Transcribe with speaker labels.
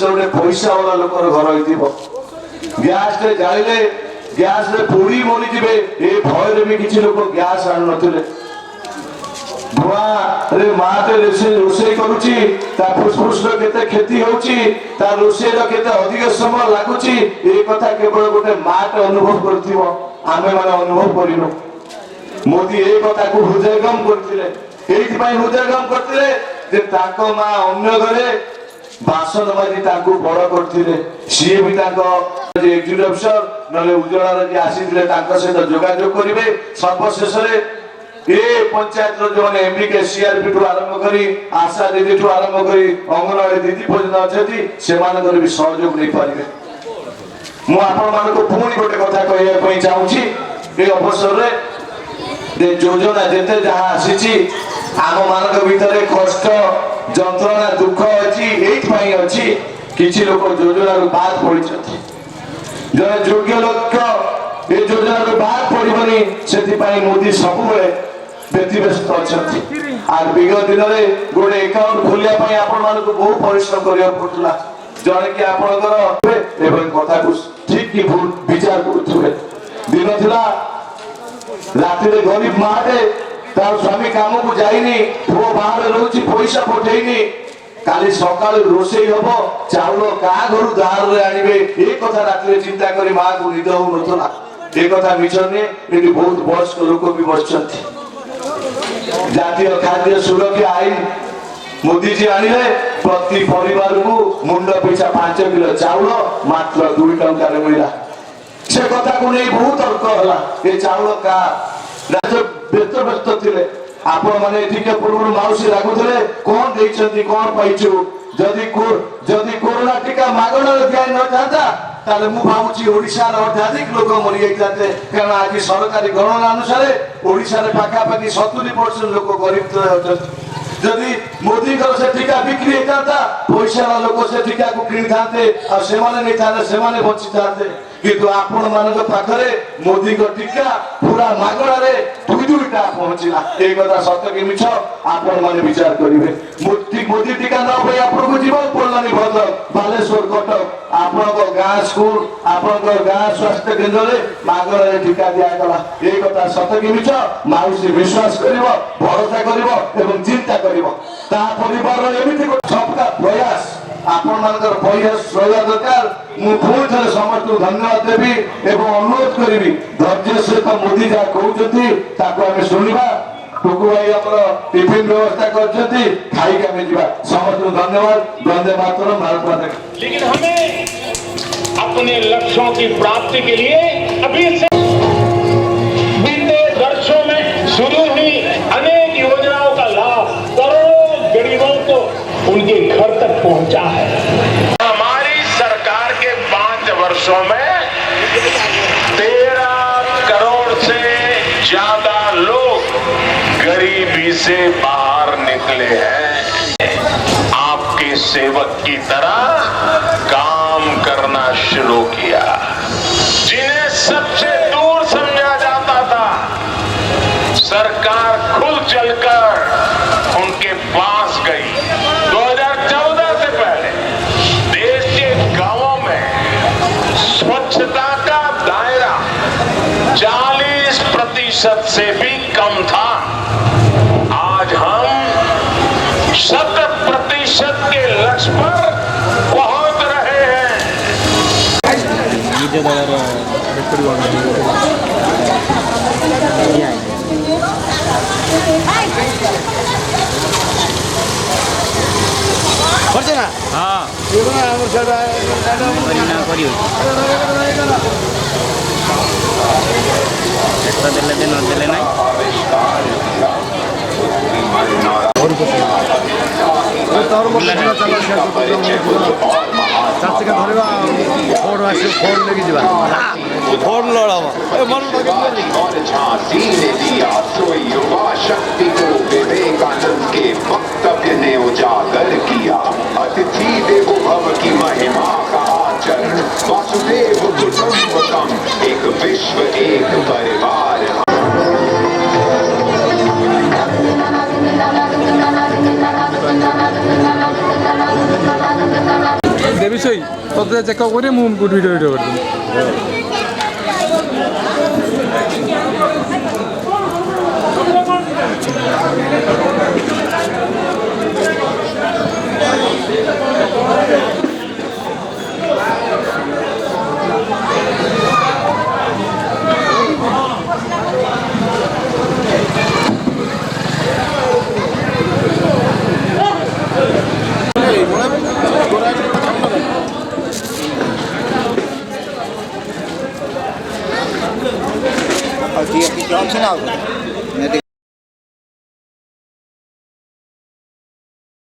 Speaker 1: गोटे पैसा वाला लोकर घर हो गैस जाले गैस पोड़ी मरीजे ये भय भी किसी लोग गैस आनु नथिले धुआं रे माते रोषे करुची फुसफुस केते क्षति होची रोषे केते अधिक समय लागुची ये कथा केवल गोटे माटे अनुभव करथिबो आमे माने अनुभव करिनो मोदी ये कथा को हृदयगम करथिले एथि पई हृदयगम करथिले जे ताको मा अन्य घरे बासन बाजी ताको बड़ करथिले सीए भी ताको जे एग्जीक्यूटिव अफसर नले उज्जवला रे आसीथिले ताको सहित जोगाजोग करिवे सर्वशेष रे ये पंचायत जो एमडी के सीआरपी ठू आरंभ करी आशा दीदी ठू आरंभ करी अंगनवाड़ी दीदी पर्यंत अच्छी से भी सहयोग नहीं पारे मुझे पुणी गोटे कथा कहवाई चाहूँगी ये अवसर में योजना जिते जहाँ आसी आम मान भर कष्ट जंत्रणा दुख अच्छी अच्छी किसी लोग योजना बाद पड़ी जन योग्य लोक ये योजना बाद पड़ोनी से मोदी सब व्यतिव्यस्त अच्छा आर विगत दिन में गोटे अकाउंट खोलिया आपण बहुत परिश्रम करा पड़ता जड़े कि आपंकर कथा को ठीक कि भूल विचार करुवे दिन थिला राति गरीब माटे तार स्वामी काम को जाइनी पुओ बाहर रोची पैसा पठेनी काली सकाल रोषे हम चाउल क्या घर दार आनिबे ये कथा राति चिंता करी माँ को निद हो नथला ये कथा मिछ नहीं ये बहुत वयस्क लोक भी बसचंती जातीय खाद्य सुरक्षा आईन मोदी जी आनिले प्रति परिवार को मुंड पिछा 5 किलो चाउल मात्र 2 टंका मिला से कथा को नहीं बहुत तर्क होला ये चाउल का राज्य व्यस्त थिले आपण माने ठीक पूर्व माउसी लागुले कौन देइछंती कौन पाइछु जदि कोरोना टीका मागणा दिया न जाता ताले मु भाबुची ओडिसा रो अधिक लोक मरि जाते कारण आज सरकारी गणना अनुसार ओडिसा रे पाखा पाखी 70% लोक गरीब होचंती जदि मोदी को से टीका बिक्री होता पैसा लोक से टीका को किनि थाते आ सेमाने नै थाते सेमाने बचि थाते किंतु आपण मानक पाखरे मोदी को टीका पूरा मागणा रे दुईटा पहुंचला एक कथा सत्य कि मिछ आपण माने विचार करिवे मोदी टीका न होय आपण को जीवन पड़लानी भद्रक बालेश्वर कटक आपण को गां स्कूल आपण को गां स्वास्थ्य केंद्र रे मागणा रे टीका दिया गला एक कथा सत्य कि मिछ माउसी विश्वास करिवो भरोसा करिवो एवं चिंता करिवो ता परिवार रो एमिति सबका प्रयास आपण मानकर प्रयास रहया दरकार मु पुणी थे समस्त धन्यवाद देवी एवं अनुरोध करी धैर्य सहित मोदी जहाँ कहते आम शुणा टुकु भाई आम टिफिन व्यवस्था करते खाई आम जा समस्त धन्यवाद वंदे मातरम भारत माता की।
Speaker 2: लेकिन हमें अपने लक्ष्यों की प्राप्ति के लिए अभी से बीते वर्षों में शुरू हुई अनेक योजनाओं का लाभ करोड़ों गरीबों को उनके घर तक पहुंचा है। हमारी सरकार के 5 वर्षों में 13 करोड़ से ज्यादा लोग गरीबी से बाहर निकले हैं। आपके सेवक की तरह काम करना शुरू किया। जिन्हें सबसे दूर समझा जाता था सरकार खुद चलकर उनके पास गई। 2014 से पहले देश के गांवों में स्वच्छता का दायरा 40% से भी कम था। आज हम 100% के लक्ष्य पर पहुंच रहे हैं।
Speaker 3: हाँ देले न देले ना
Speaker 4: विवेकानंद के वक्तव्य ने उजागर किया। अतिथि देवो भव की महिमा का आचरण वासुदेव कुटुंबकम एक विश्व एक परिवार।
Speaker 5: বিষয় তত চেক করে মুভ ভিডিও ভিডিও করবেন
Speaker 6: Aquí, aquí, aquí, aquí,